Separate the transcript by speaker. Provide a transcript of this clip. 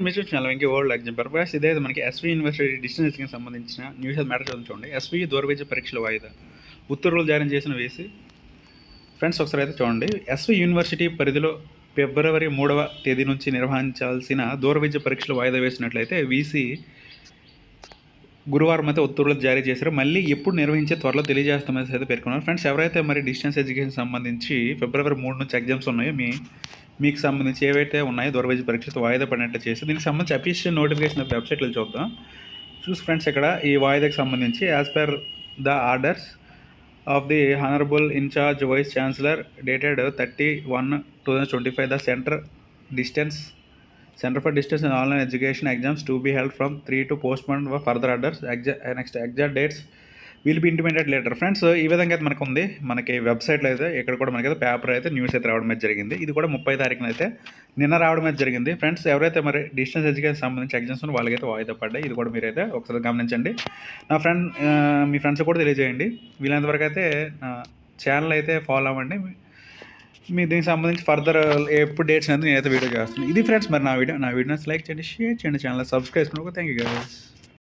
Speaker 1: Machine channel Venky world exam purpose ఇదే మనకి SV university distance education సంబంధించిన న్యూస్ మ్యాటర్ చూడండి. ఎస్వి దూర విద్య పరీక్షల వాయిదా ఉత్తర్వులు జారీ చేసిన వేసి ఫ్రెండ్స్ ఒకసారి అయితే చూడండి. ఎస్వి యూనివర్సిటీ పరిధిలో ఫిబ్రవరి 3వ తేదీ నుంచి నిర్వహించాల్సిన దూర విద్య పరీక్షలు వాయిదా వేసినట్లయితే వీసీ గురువారం అయితే ఉత్తర్వులు జారీ చేశారు. మళ్ళీ ఎప్పుడు నిర్వహించే త్వరలో తెలియజేస్తామని అయితే పేర్కొన్నారు. ఫ్రెండ్స్ ఎవరైతే మరి డిస్టెన్స్ ఎడ్యుకేషన్ సంబంధించి ఫిబ్రవరి 3 నుంచి ఎగ్జామ్స్ ఉన్నాయో మీకు సంబంధించి ఏవైతే ఉన్నాయో దూర విద్య పరీక్షతో వాయిదా పడినట్లు చేసి దీనికి సంబంధించి అఫీషియల్ నోటిఫికేషన్ వెబ్సైట్లో చూద్దాం. చూసి ఫ్రెండ్స్ ఇక్కడ ఈ వాయిదాకి సంబంధించి as per the orders of the honourable incharge vice chancellor dated 30/1/2025 the Center for Distance and Online Education exams to be held from 3 to postponed further orders. Next exact dates will be intimated later. Friends ఈ విధంగా అయితే మనకు ఉంది. మనకి వెబ్సైట్లో అయితే ఇక్కడ కూడా మనకైతే పేపర్ అయితే న్యూస్ అయితే రావడం అయితే జరిగింది. ఇది కూడా 30 తారీఖున అయితే నిన్న రావడం అయితే జరిగింది. ఫ్రెండ్స్ ఎవరైతే మరి డిస్టెన్స్ ఎడ్యుకేషన్ సంబంధించి ఎగ్జామ్స్ వాళ్ళకైతే వాయిదా పడ్డాయి. ఇది కూడా మీరైతే ఒకసారి గమనించండి. మీ ఫ్రెండ్స్ కూడా తెలియజేయండి. వీళ్ళంతవరకు అయితే ఛానల్ అయితే ఫాలో అవ్వండి. మీ దీనికి సంబంధించి ఫర్దర్ ఎప్పుడు డేట్స్ అనేది నేనైతే వీడియో చేస్తాను. ఇది ఫ్రెండ్స్ మరి నా వీడియోస్ లైక్ చేయండి, షేర్ చేయండి, ఛానల్ సబ్స్క్రైబ్ చేసుకోండి. Thank you guys.